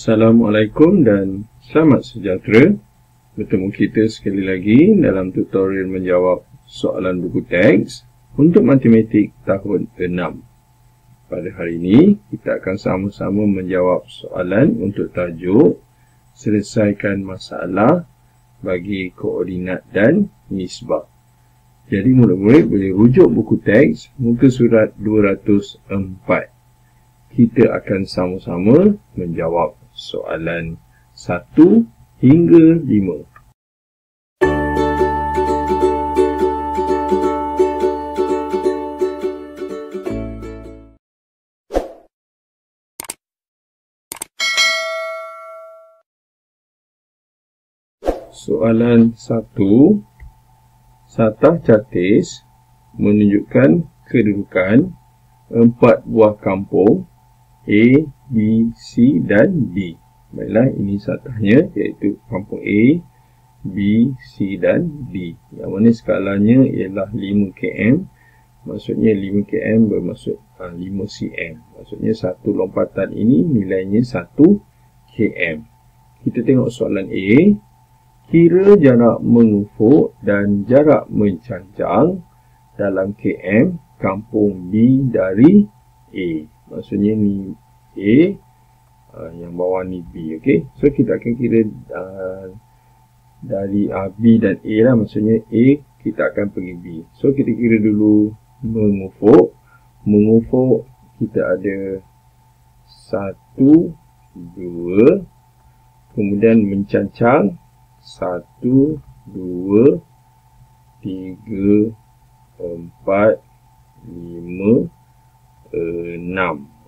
Assalamualaikum dan selamat sejahtera. Bertemu kita sekali lagi dalam tutorial menjawab soalan buku teks untuk matematik tahun 6. Pada hari ini, kita akan sama-sama menjawab soalan untuk tajuk selesaikan masalah bagi koordinat dan nisbah. Jadi murid-murid boleh rujuk buku teks muka surat 204. Kita akan sama-sama menjawab soalan 1 hingga 5. Soalan 1. Satah catis menunjukkan kedudukan 4 buah kampung A, B, C dan D. Baiklah, ini satahnya iaitu kampung A, B, C dan D. Yang mana skalanya ialah 5 km. Maksudnya 5 km bermaksud 5 cm. Maksudnya satu lompatan ini nilainya 1 km. Kita tengok soalan A. Kira jarak mengufuk dan jarak mencancang dalam km kampung B dari A. Maksudnya ni A, yang bawah ni B, okey. So kita akan kira dari B dan A lah, maksudnya A kita akan pergi B. So kita kira dulu mengufuk. Mengufuk kita ada 1, 2, kemudian mencancang 1, 2, 3, 4, 5, 6.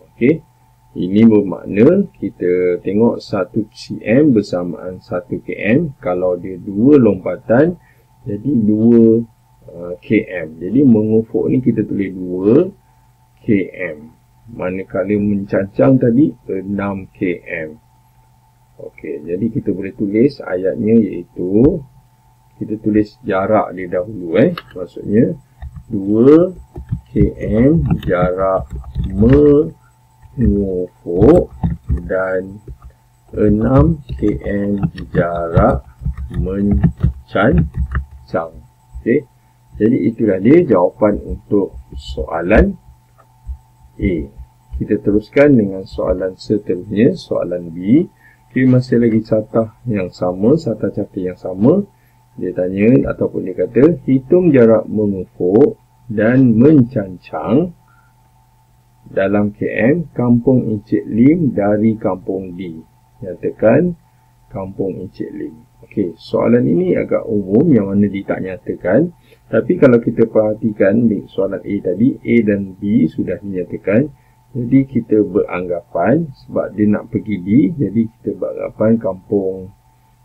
Okey. Ini bermakna kita tengok 1 cm bersamaan 1 km. Kalau dia 2 lompatan, jadi 2 km. Jadi mengufuk ni kita tulis 2 km. Manakala mencancang tadi 6 km. Okey, jadi kita boleh tulis ayatnya iaitu kita tulis jarak dia dahulu maksudnya 2 km jarak mengufuk dan 6 km jarak mencancang. Okey. Jadi itulah dia jawapan untuk soalan A. Kita teruskan dengan soalan seterusnya, soalan B. Okey, masih lagi satah yang sama, satah catis yang sama. Dia tanya ataupun dia kata, hitung jarak mengufuk dan mencancang dalam km kampung Encik Lim dari kampung D. Nyatakan kampung Encik Lim. Okey, soalan ini agak umum yang mana dia tak nyatakan. Tapi kalau kita perhatikan di soalan A tadi, A dan B sudah dinyatakan. Jadi kita beranggapan sebab dia nak pergi D, jadi kita beranggapan kampung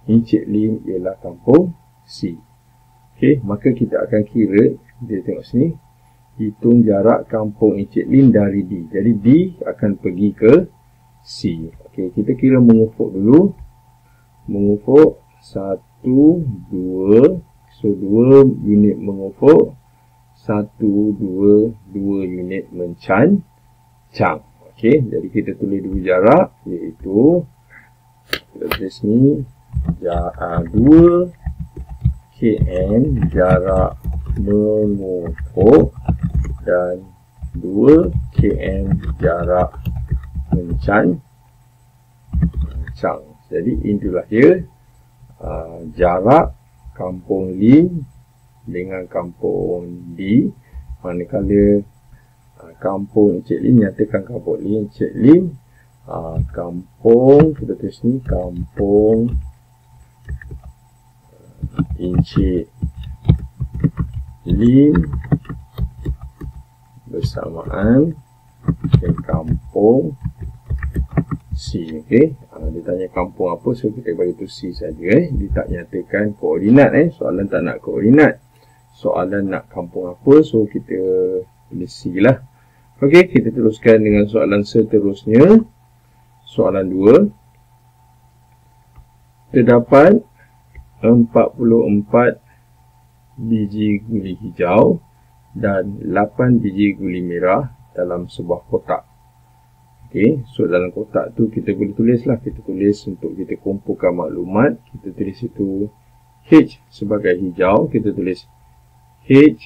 Encik Lim ialah kampung C. Okey, maka kita akan kira, dia tengok sini, hitung jarak kampung Encik Lim dari D. Jadi D akan pergi ke C. Okey, kita kira mengufuk dulu. Mengufuk 1, 2. So 2 unit mengufuk, 1, 2, 2 unit mencancang. Okey, jadi kita tulis dulu jarak iaitu kita tulis ni 2 km jarak mengufuk dan 2 km jarak mencancang. Jadi itulah dia jarak kampung Lim dengan kampung D. Manakala kampung Encik Lim, nyatakan kampung Encik Lim, kampung, kita tulis ni kampung Encik Lim bersamaan kampung C. Okey, dia tanya kampung apa, so kita bagi tu C saja. Dia tak nyatakan koordinat soalan tak nak koordinat. Soalan nak kampung apa, so kita tulis C lah. Okey, kita teruskan dengan soalan seterusnya. Soalan 2. Terdapat 44 biji guli hijau dan 8 biji guli merah dalam sebuah kotak. Okey, so dalam kotak tu kita boleh tulis lah. Kita tulis untuk kita kumpulkan maklumat. Kita tulis itu H sebagai hijau. Kita tulis H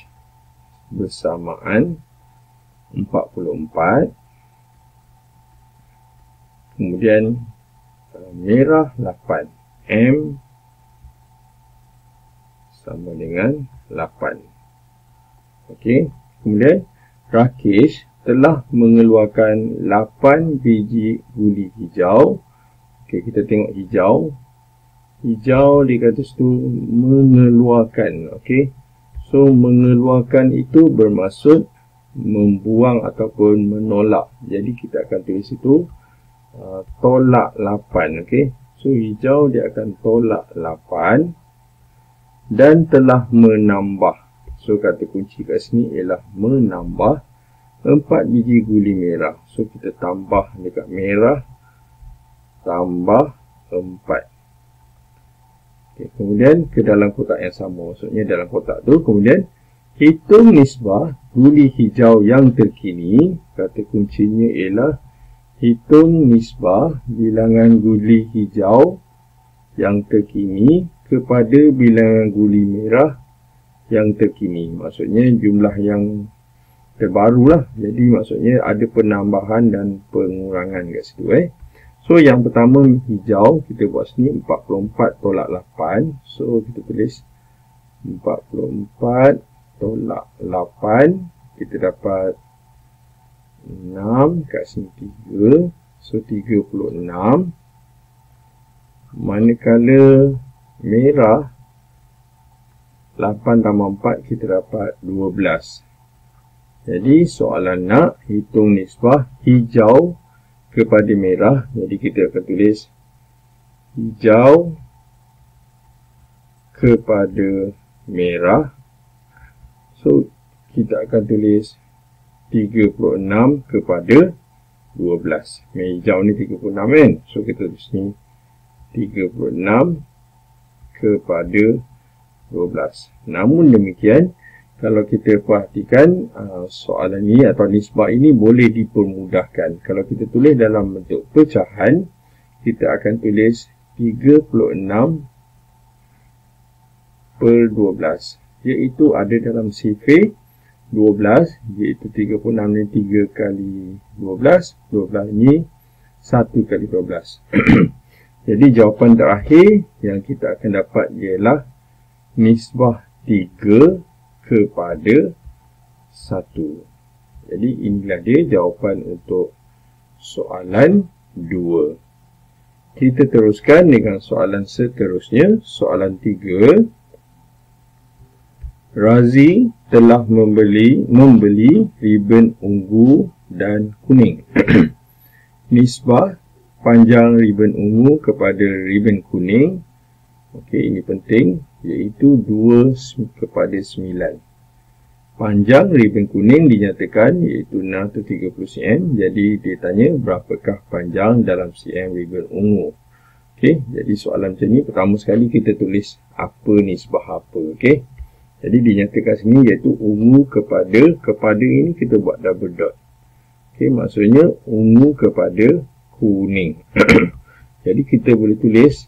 bersamaan 44. Kemudian merah 8. M sama dengan 8. Okey, kemudian Rakesh telah mengeluarkan 8 biji guli hijau. Okey, kita tengok hijau. Hijau dikata situ mengeluarkan. Okey, so mengeluarkan itu bermaksud membuang ataupun menolak. Jadi kita akan tulis itu tolak 8. Okey, so hijau dia akan tolak 8 dan telah menambah. So kata kunci kat sini ialah menambah 4 biji guli merah. So kita tambah dekat merah tambah 4. Okay, kemudian ke dalam kotak yang sama. Maksudnya dalam kotak tu kemudian hitung nisbah guli hijau yang terkini. Kata kuncinya ialah hitung nisbah bilangan guli hijau yang terkini kepada bilangan guli merah yang terkini. Maksudnya jumlah yang terbaru lah. Jadi maksudnya ada penambahan dan pengurangan kat situ. So yang pertama hijau, kita buat sini 44 tolak 8. So kita tulis 44 tolak 8. Kita dapat 6, kat sini 3. So 36. Manakala merah 8 tambah 4 kita dapat 12. Jadi soalan nak hitung nisbah hijau kepada merah. Jadi kita akan tulis hijau kepada merah. So kita akan tulis 36 kepada 12. Hijau ni 36 kan. So kita tulis ni 36 kepada 12. Namun demikian, kalau kita perhatikan soalan ini atau nisbah ini boleh dipermudahkan. Kalau kita tulis dalam bentuk pecahan, kita akan tulis 36 per 12. Iaitu ada dalam sifir 12, iaitu 36 ni 3 kali 12. 12 ni 1 kali 12. Jadi jawapan terakhir yang kita akan dapat ialah nisbah 3 kepada 1. Jadi inilah dia jawapan untuk soalan 2. Kita teruskan dengan soalan seterusnya. Soalan 3. Razi telah membeli ribbon ungu dan kuning. Nisbah panjang ribbon ungu kepada ribbon kuning. Okey, ini penting, iaitu 2 kepada 9. Panjang ribbon kuning dinyatakan iaitu 630 cm. Jadi dia tanya berapakah panjang dalam cm ribbon ungu. Okey, jadi soalan macam ni pertama sekali kita tulis apa nisbah apa. Okey, jadi dinyatakan sini iaitu ungu kepada ini kita buat double dot. Okey, maksudnya ungu kepada kuning. Jadi kita boleh tulis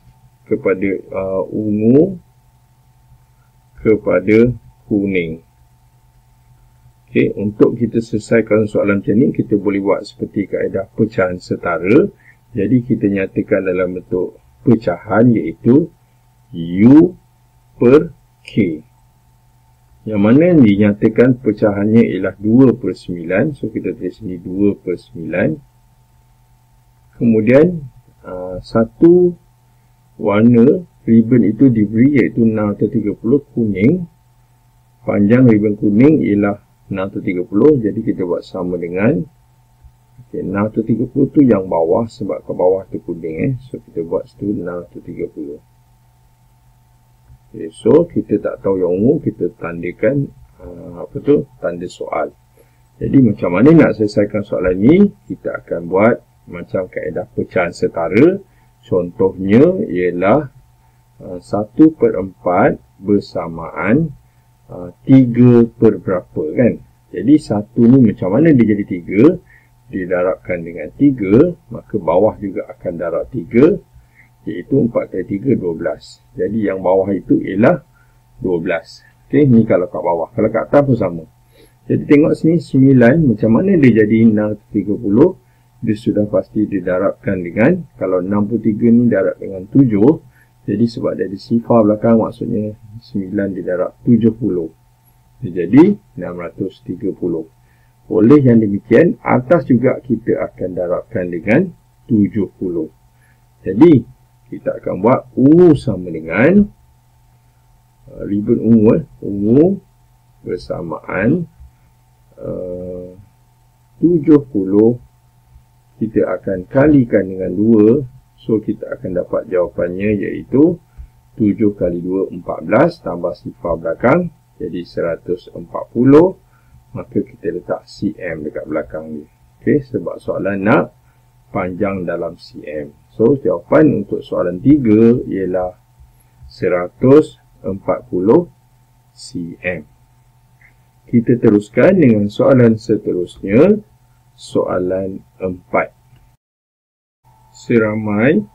kepada ungu kepada kuning. Okey, untuk kita selesaikan soalan macam ni, kita boleh buat seperti kaedah pecahan setara. Jadi kita nyatakan dalam bentuk pecahan iaitu U per K. Yang mana dinyatakan pecahannya ialah 2 per 9. So kita tulis sini 2 per 9. Kemudian satu warna ribbon itu diberi iaitu 630 kuning. Panjang ribbon kuning ialah 630. Jadi kita buat sama dengan 630 tu yang bawah sebab ke bawah tu kuning. So kita buat situ 630. Okay, so kita tak tahu yang ungu, kita tandakan tanda soal. Jadi macam mana nak selesaikan soalan ni? Kita akan buat macam kaedah pecahan setara. Contohnya ialah 1/4 bersamaan 3 per berapa kan. Jadi 1 ni macam mana dia jadi 3? didarabkan dengan 3, maka bawah juga akan darab 3, iaitu 4 kali 3, 12. Jadi yang bawah itu ialah 12. Okey, ni kalau kat bawah. Kalau kat atas pun sama. Jadi tengok sini 9, macam mana dia jadi 630? Dia sudah pasti didarabkan dengan, kalau 63 ni darab dengan 7, jadi sebab dia ada sifar belakang, maksudnya 9 didarab 70. Dia jadi 630. Oleh yang demikian, atas juga kita akan darabkan dengan 70. Jadi, kita akan buat ungu sama dengan ribbon ungu, ungu bersamaan 70, kita akan kalikan dengan 2, so kita akan dapat jawapannya iaitu 7 kali 2, 14, tambah sifar belakang, jadi 140, maka kita letak cm dekat belakang ni. Okey, sebab soalan nak panjang dalam cm. So, jawapan untuk soalan 3 ialah 140 cm. Kita teruskan dengan soalan seterusnya, soalan 4. Seramai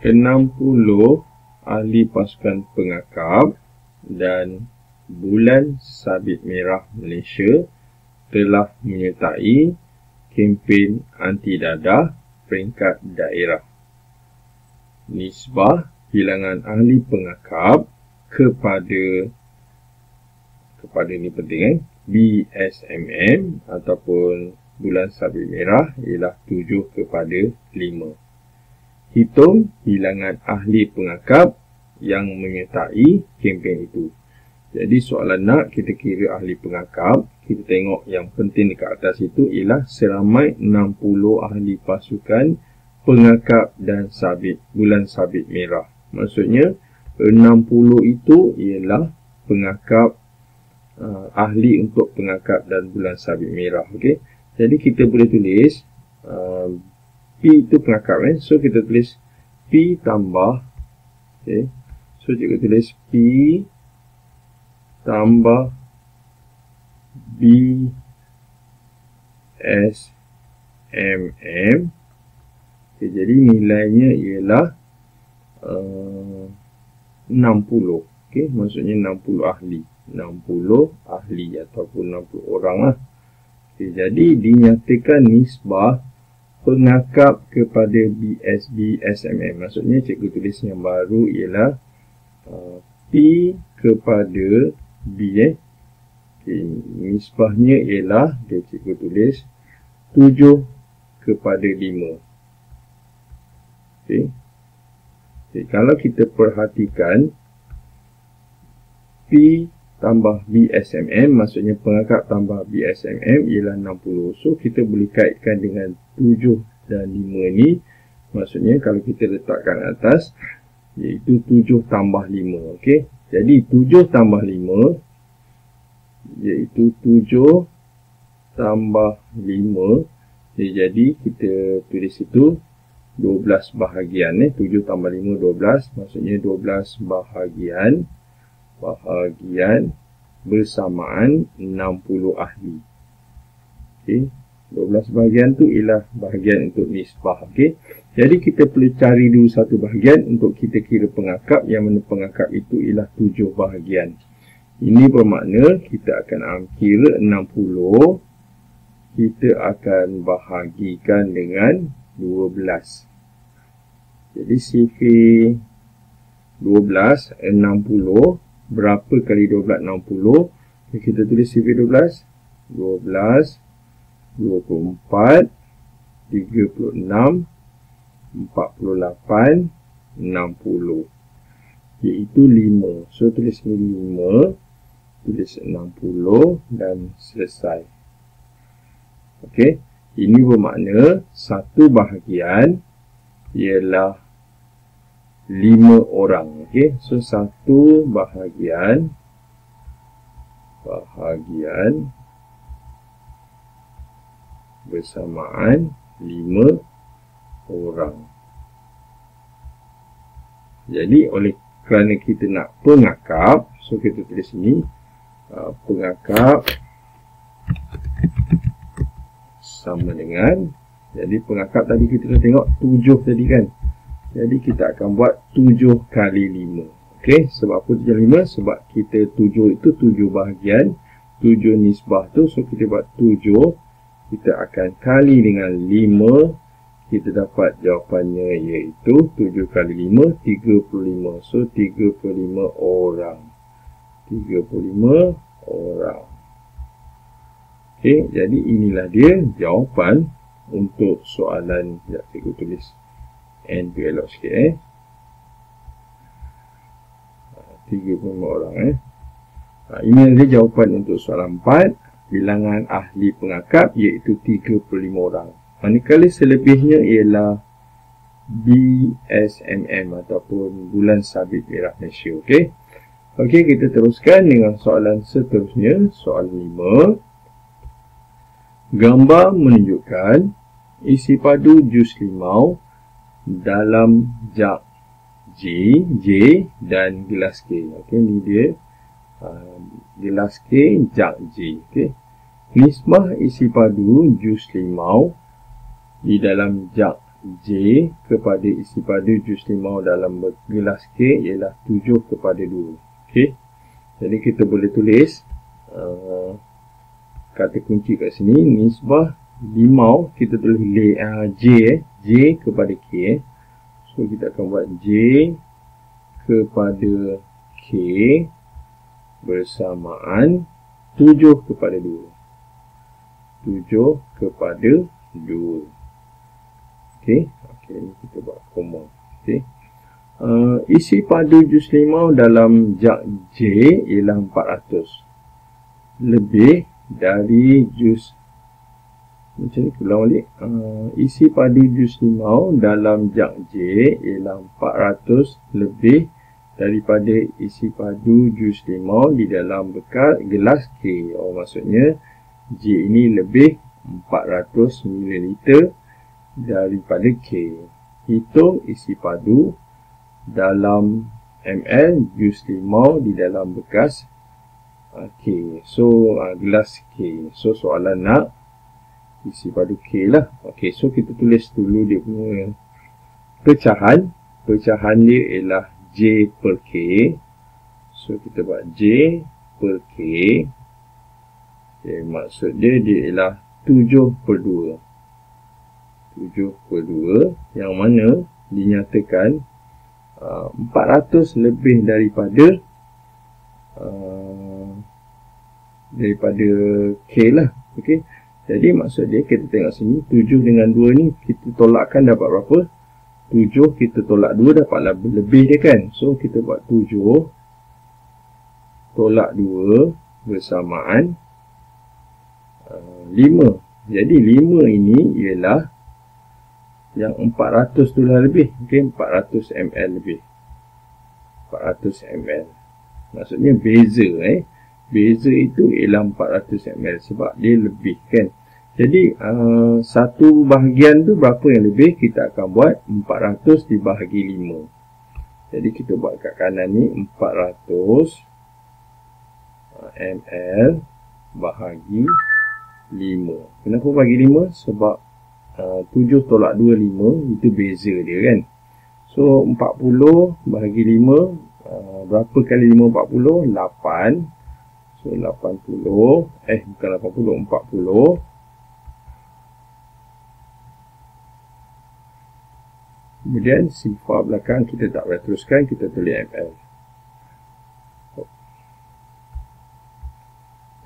60 ahli pasukan pengakap dan Bulan Sabit Merah Malaysia telah menyertai kempen anti dadah peringkat daerah. Nisbah bilangan ahli pengakap kepada ni penting BSMM ataupun Bulan Sabit Merah ialah 7/5. Hitung bilangan ahli pengakap yang menyertai kempen itu. Jadi soalan nak kita kira ahli pengakap, kita tengok yang penting dekat atas itu ialah seramai 60 ahli pasukan pengakap dan Bulan Sabit Merah. Maksudnya 60 itu ialah pengakap, ahli untuk pengakap dan Bulan Sabit Merah. Okey. Jadi kita boleh tulis P itu pengakap, so kita tulis P tambah, okay. So kita tulis P tambah BSMM. Okay, jadi nilainya ialah 60. Okay, maksudnya 60 ahli. 60 ahli ataupun 60 orang lah. Okay, jadi dinyatakan nisbah pengakap kepada BSMM. Maksudnya cikgu tulis yang baru ialah P kepada B. Okay, nisbahnya ialah, cikgu tulis 7/5. Okay. Okay, kalau kita perhatikan P tambah BSMM, maksudnya pengakap tambah BSMM ialah 60. So, kita boleh kaitkan dengan 7 dan 5 ni. Maksudnya, kalau kita letakkan atas, iaitu 7 tambah 5. Okay? Jadi, 7 tambah 5, iaitu 7 tambah 5. Jadi, kita tulis itu 12 bahagian. 7 tambah 5, 12. Maksudnya, 12 bahagian bersamaan 60 ahli. Okey, 12 bahagian tu ialah bahagian untuk nisbah. Okey, jadi kita perlu cari dulu satu bahagian untuk kita kira pengakap, yang mana pengakap itu ialah 7 bahagian. Ini bermakna kita akan kira 60, kita akan bahagikan dengan 12. Jadi sifar 12, 60. Berapa kali 12? 60. Kita tulis sifar 12. 12, 24, 36, 48, 60. Iaitu 5. So, tulis ni 5. Tulis 60 dan selesai. Okey. Ini bermakna satu bahagian ialah 5 orang. Okey, so satu bahagian bersamaan 5 orang. Jadi oleh kerana kita nak pengakap, so kita tulis sini pengakap sama dengan, jadi pengakap tadi kita dah tengok 7 tadi kan. Jadi kita akan buat 7 kali 5. Okey, sebab apa 7 kali 5? Sebab kita 7 itu 7 bahagian, 7 nisbah tu, so kita buat 7. Kita akan kali dengan 5. Kita dapat jawapannya iaitu 7 kali 5, 35. So 35 orang. 35 orang. Okey, jadi inilah dia jawapan untuk soalan. Sekejap, cikgu tulis N tu elok sikit 35 orang ini adalah jawapan untuk soalan 4. Bilangan ahli pengakap iaitu 35 orang. Manakala selebihnya ialah BSMM ataupun bulan sabit merah Malaysia. Okey. Okey, kita teruskan dengan soalan seterusnya, soalan 5. Gambar menunjukkan isi padu jus limau dalam jak J dan gelas K. Okey, ni dia gelas K, jak J. Okey. Nisbah isi padu jus limau di dalam jak J kepada isi padu jus limau dalam gelas K ialah 7/2. Okey. Jadi kita boleh tulis kata kunci kat sini, nisbah limau kita tulis J kepada K. So kita akan buat J kepada K bersamaan 7/2. 7/2. Okey, ni kita buat koma. Okey. Isi padu jus limau dalam jak J ialah 400 lebih dari jus. Macam ni, ulang balik. Isi padu jus limau dalam jak J ialah 400 lebih daripada isi padu jus limau di dalam gelas K. Maksudnya J ini lebih 400 ml daripada K. Hitung isi padu dalam ml jus limau di dalam bekas K. So gelas K. So soalan nak isi padu K lah. Okey, so kita tulis dulu dia punya pecahan. Pecahan dia ialah J per K. So kita buat J per K. Okay, maksud dia ialah 7/2. 7/2 yang mana dinyatakan 400 lebih daripada K lah. Okey. Jadi maksud dia, kita tengok sini 7 dengan 2 ni kita tolakkan dapat berapa? 7 kita tolak 2 dapat lebih dia kan. So kita buat 7 tolak 2 bersamaan 5. Jadi 5 ini ialah yang 400 tu lah lebih. Okey, 400 ml lebih. 400 ml. Maksudnya beza beza itu ialah 400 ml sebab dia lebih kan. Jadi satu bahagian tu berapa yang lebih, kita akan buat 400 dibahagi 5. Jadi kita buat kat kanan ni 400 ml bahagi 5. Kenapa bagi 5? Sebab 7 tolak 2 5, itu beza dia kan. So 40 bahagi 5, berapa kali 5 40? 8. So 80, bukan 80, 40. Kemudian sifar belakang kita tak boleh teruskan, kita tulis ml.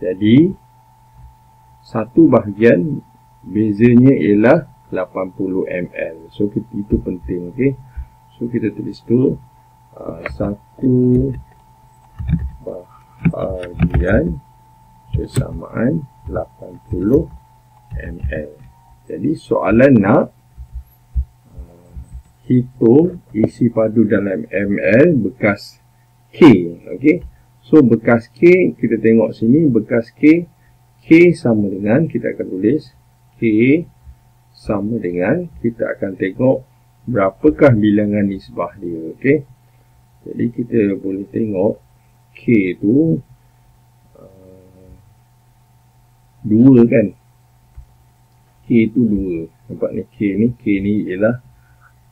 Jadi satu bahagian bezanya ialah 80 ml. So itu penting, okey. So kita tulis tu satu bahagian bersamaan 80 ml. Jadi soalan nak hitung isi padu dalam ml bekas K. Okey. So bekas K, kita tengok sini bekas K. K sama dengan, kita akan tulis K sama dengan, kita akan tengok berapakah bilangan nisbah dia. Okey. Jadi kita boleh tengok K tu 2 kan. K itu 2. Nampak ni K ni ialah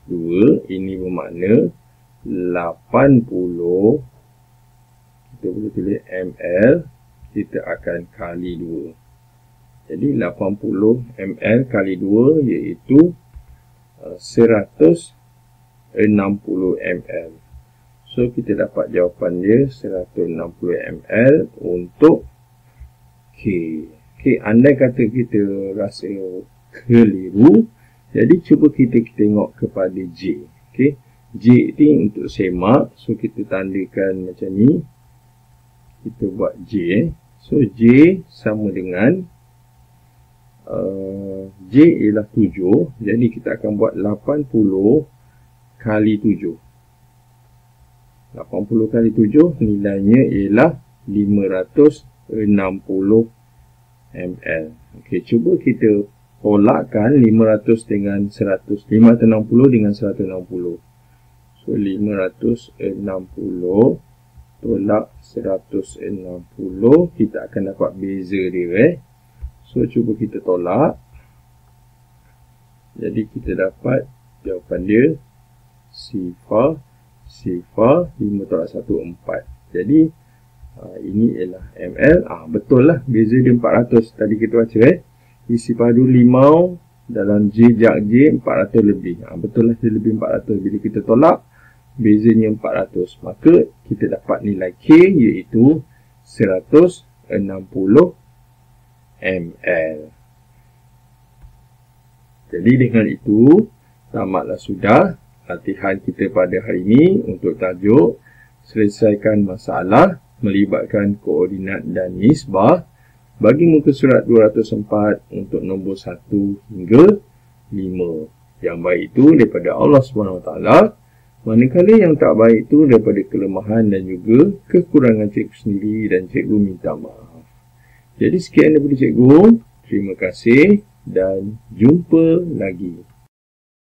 2. Ini bermakna 80, kita boleh tulis ml, kita akan kali 2. Jadi 80 ml kali 2 iaitu 160 ml. So kita dapat jawapan dia 160 ml untuk K. Okay, andai kata kita rasa keliru, jadi cuba kita tengok kepada J. Okay, J ni untuk semak, so kita tandakan macam ni. Kita buat J. So J sama dengan J ialah 7. Jadi kita akan buat 80 kali 7. 80 kali 7 nilainya ialah 560 ml. Okey, cuba kita tolakkan 500 dengan 100. 560 dengan 160. So 560 tolak 160, kita akan dapat beza dia. So cuba kita tolak. Jadi kita dapat jawapan dia sifar 5 tolak 1, 4. Jadi ini ialah ml. Betul lah, beza dia 400. Tadi kita baca isi padu limau dalam J jak J 400 lebih. Betul lah, dia lebih 400. Bila kita tolak, bezanya 400. Maka kita dapat nilai K iaitu 160 ml. Jadi dengan itu, tamatlah sudah latihan kita pada hari ini untuk tajuk selesaikan masalah melibatkan koordinat dan nisbah bagi muka surat 204 untuk nombor 1 hingga 5. Yang baik itu daripada Allah SWT, manakala yang tak baik itu daripada kelemahan dan juga kekurangan cikgu sendiri dan cikgu minta maaf. Jadi sekian daripada cikgu. Terima kasih dan jumpa lagi.